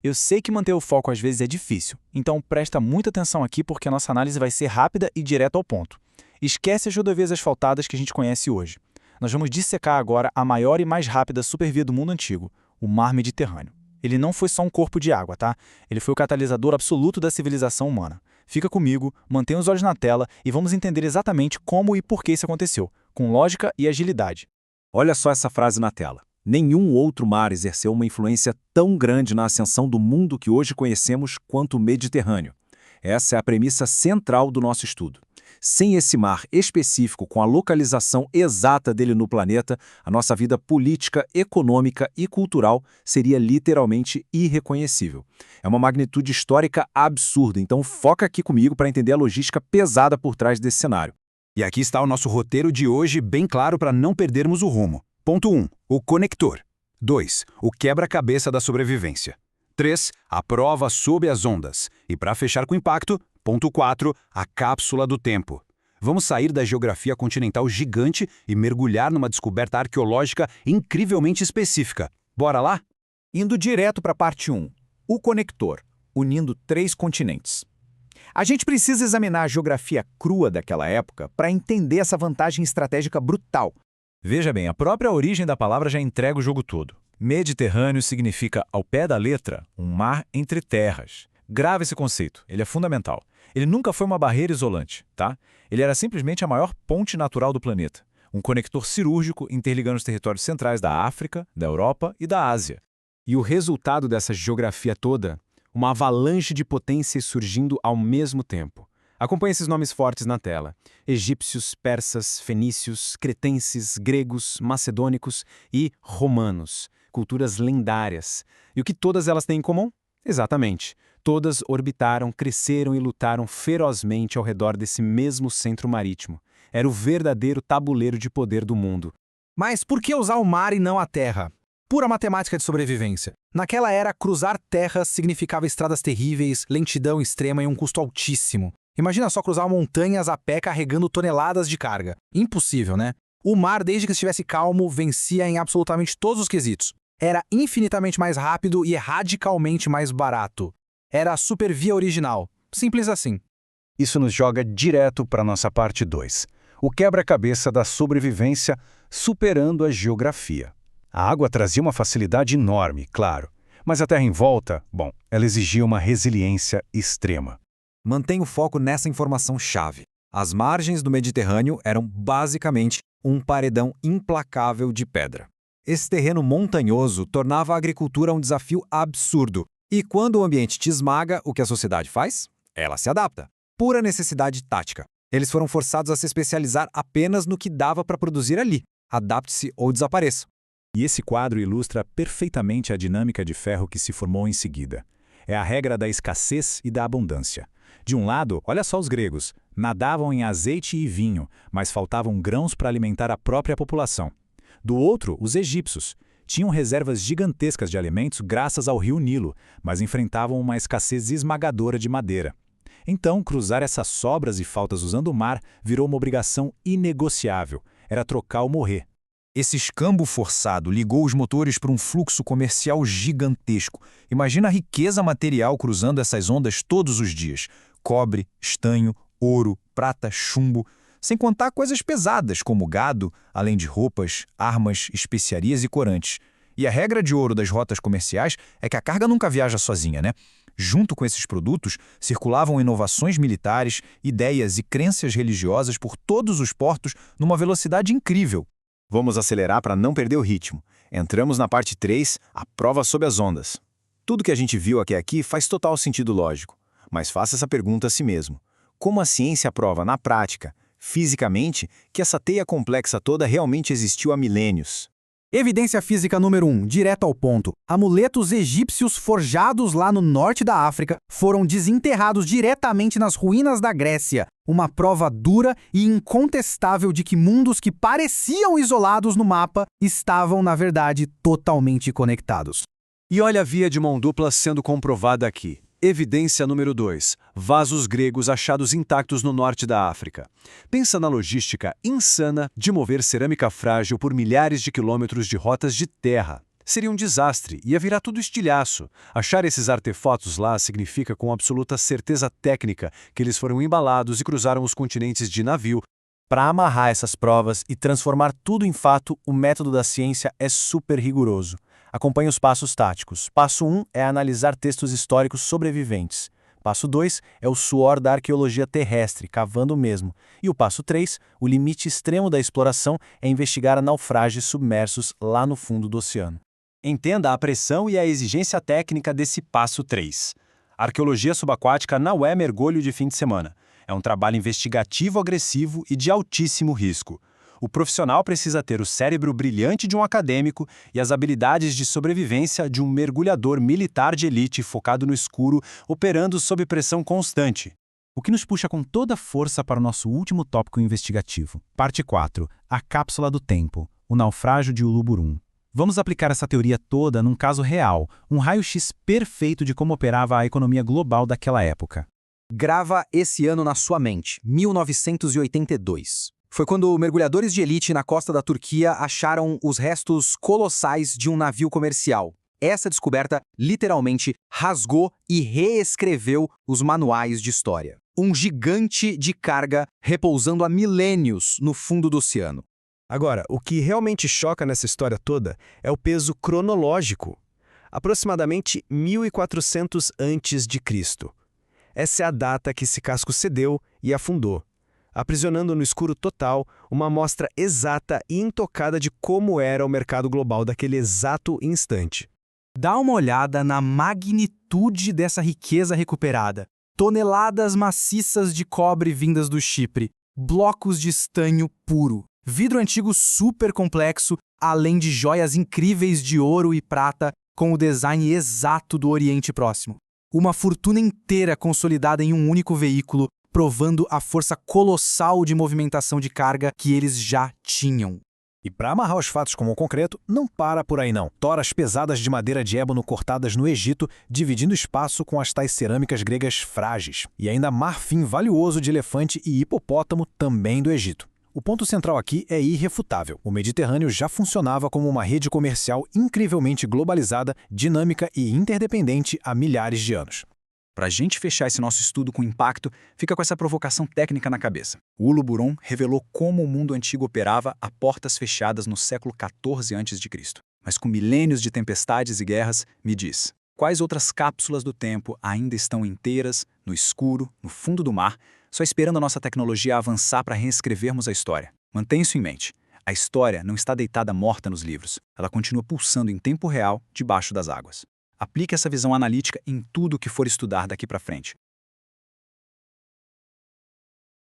Eu sei que manter o foco às vezes é difícil, então presta muita atenção aqui porque a nossa análise vai ser rápida e direto ao ponto. Esquece as rodovias asfaltadas que a gente conhece hoje. Nós vamos dissecar agora a maior e mais rápida supervia do mundo antigo, o Mar Mediterrâneo. Ele não foi só um corpo de água, tá? Ele foi o catalisador absoluto da civilização humana. Fica comigo, mantenha os olhos na tela e vamos entender exatamente como e por que isso aconteceu, com lógica e agilidade. Olha só essa frase na tela. Nenhum outro mar exerceu uma influência tão grande na ascensão do mundo que hoje conhecemos quanto o Mediterrâneo. Essa é a premissa central do nosso estudo. Sem esse mar específico, com a localização exata dele no planeta, a nossa vida política, econômica e cultural seria literalmente irreconhecível. É uma magnitude histórica absurda, então foca aqui comigo para entender a logística pesada por trás desse cenário. E aqui está o nosso roteiro de hoje, bem claro para não perdermos o rumo. Ponto 1. O conector. 2. O quebra-cabeça da sobrevivência. 3. A prova sob as ondas. E para fechar com impacto, ponto 4. A cápsula do tempo. Vamos sair da geografia continental gigante e mergulhar numa descoberta arqueológica incrivelmente específica. Bora lá? Indo direto para a parte 1. O conector, unindo 3 continentes. A gente precisa examinar a geografia crua daquela época para entender essa vantagem estratégica brutal. Veja bem, a própria origem da palavra já entrega o jogo todo. Mediterrâneo significa, ao pé da letra, um mar entre terras. Grave esse conceito, ele é fundamental. Ele nunca foi uma barreira isolante, tá? Ele era simplesmente a maior ponte natural do planeta. Um conector cirúrgico interligando os territórios centrais da África, da Europa e da Ásia. E o resultado dessa geografia toda? Uma avalanche de potências surgindo ao mesmo tempo. Acompanhe esses nomes fortes na tela. Egípcios, persas, fenícios, cretenses, gregos, macedônicos e romanos. Culturas lendárias. E o que todas elas têm em comum? Exatamente. Todas orbitaram, cresceram e lutaram ferozmente ao redor desse mesmo centro marítimo. Era o verdadeiro tabuleiro de poder do mundo. Mas por que usar o mar e não a terra? Pura matemática de sobrevivência. Naquela era, cruzar terras significava estradas terríveis, lentidão extrema e um custo altíssimo. Imagina só cruzar montanhas a pé carregando toneladas de carga. Impossível, né? O mar, desde que estivesse calmo, vencia em absolutamente todos os quesitos. Era infinitamente mais rápido e radicalmente mais barato. Era a supervia original. Simples assim. Isso nos joga direto para a nossa parte 2. O quebra-cabeça da sobrevivência superando a geografia. A água trazia uma facilidade enorme, claro. Mas a terra em volta, bom, ela exigia uma resiliência extrema. Mantenha o foco nessa informação-chave. As margens do Mediterrâneo eram basicamente um paredão implacável de pedra. Esse terreno montanhoso tornava a agricultura um desafio absurdo. E quando o ambiente te esmaga, o que a sociedade faz? Ela se adapta. Pura necessidade tática. Eles foram forçados a se especializar apenas no que dava para produzir ali. Adapte-se ou desapareça. E esse quadro ilustra perfeitamente a dinâmica de ferro que se formou em seguida. É a regra da escassez e da abundância. De um lado, olha só os gregos, nadavam em azeite e vinho, mas faltavam grãos para alimentar a própria população. Do outro, os egípcios. Tinham reservas gigantescas de alimentos graças ao rio Nilo, mas enfrentavam uma escassez esmagadora de madeira. Então, cruzar essas sobras e faltas usando o mar virou uma obrigação inegociável. Era trocar ou morrer. Esse escambo forçado ligou os motores para um fluxo comercial gigantesco. Imagina a riqueza material cruzando essas ondas todos os dias. Cobre, estanho, ouro, prata, chumbo. Sem contar coisas pesadas como gado, além de roupas, armas, especiarias e corantes. E a regra de ouro das rotas comerciais é que a carga nunca viaja sozinha, né? Junto com esses produtos, circulavam inovações militares, ideias e crenças religiosas por todos os portos numa velocidade incrível. Vamos acelerar para não perder o ritmo. Entramos na parte 3, a prova sob as ondas. Tudo que a gente viu até aqui faz total sentido lógico. Mas faça essa pergunta a si mesmo. Como a ciência prova na prática, fisicamente, que essa teia complexa toda realmente existiu há milênios? Evidência física número 1, direto ao ponto. Amuletos egípcios forjados lá no norte da África foram desenterrados diretamente nas ruínas da Grécia. Uma prova dura e incontestável de que mundos que pareciam isolados no mapa estavam, na verdade, totalmente conectados. E olha a via de mão dupla sendo comprovada aqui. Evidência número 2. Vasos gregos achados intactos no norte da África. Pensa na logística insana de mover cerâmica frágil por milhares de quilômetros de rotas de terra. Seria um desastre, ia virar tudo estilhaço. Achar esses artefatos lá significa com absoluta certeza técnica que eles foram embalados e cruzaram os continentes de navio. Para amarrar essas provas e transformar tudo em fato, o método da ciência é super rigoroso. Acompanhe os passos táticos. Passo 1 é analisar textos históricos sobreviventes. Passo 2 é o suor da arqueologia terrestre, cavando mesmo. E o passo 3, o limite extremo da exploração, é investigar naufrágios submersos lá no fundo do oceano. Entenda a pressão e a exigência técnica desse passo 3. A arqueologia subaquática não é mergulho de fim de semana. É um trabalho investigativo agressivo e de altíssimo risco. O profissional precisa ter o cérebro brilhante de um acadêmico e as habilidades de sobrevivência de um mergulhador militar de elite focado no escuro, operando sob pressão constante. O que nos puxa com toda força para o nosso último tópico investigativo. Parte 4. A cápsula do tempo. O naufrágio de Uluburum. Vamos aplicar essa teoria toda num caso real, um raio-x perfeito de como operava a economia global daquela época. Grava esse ano na sua mente, 1982. Foi quando mergulhadores de elite na costa da Turquia acharam os restos colossais de um navio comercial. Essa descoberta literalmente rasgou e reescreveu os manuais de história. Um gigante de carga repousando há milênios no fundo do oceano. Agora, o que realmente choca nessa história toda é o peso cronológico. Aproximadamente 1400 a.C. Essa é a data que esse casco cedeu e afundou, aprisionando no escuro total uma amostra exata e intocada de como era o mercado global daquele exato instante. Dá uma olhada na magnitude dessa riqueza recuperada. Toneladas maciças de cobre vindas do Chipre, blocos de estanho puro, vidro antigo super complexo, além de joias incríveis de ouro e prata com o design exato do Oriente Próximo. Uma fortuna inteira consolidada em um único veículo, provando a força colossal de movimentação de carga que eles já tinham. E para amarrar os fatos como um concreto, não para por aí não. Toras pesadas de madeira de ébano cortadas no Egito, dividindo espaço com as tais cerâmicas gregas frágeis. E ainda marfim valioso de elefante e hipopótamo também do Egito. O ponto central aqui é irrefutável. O Mediterrâneo já funcionava como uma rede comercial incrivelmente globalizada, dinâmica e interdependente há milhares de anos. Para a gente fechar esse nosso estudo com impacto, fica com essa provocação técnica na cabeça. O Uluburum revelou como o mundo antigo operava a portas fechadas no século XIV a.C. Mas com milênios de tempestades e guerras, me diz, quais outras cápsulas do tempo ainda estão inteiras, no escuro, no fundo do mar, só esperando a nossa tecnologia avançar para reescrevermos a história? Mantenha isso em mente. A história não está deitada morta nos livros. Ela continua pulsando em tempo real debaixo das águas. Aplique essa visão analítica em tudo que for estudar daqui para frente.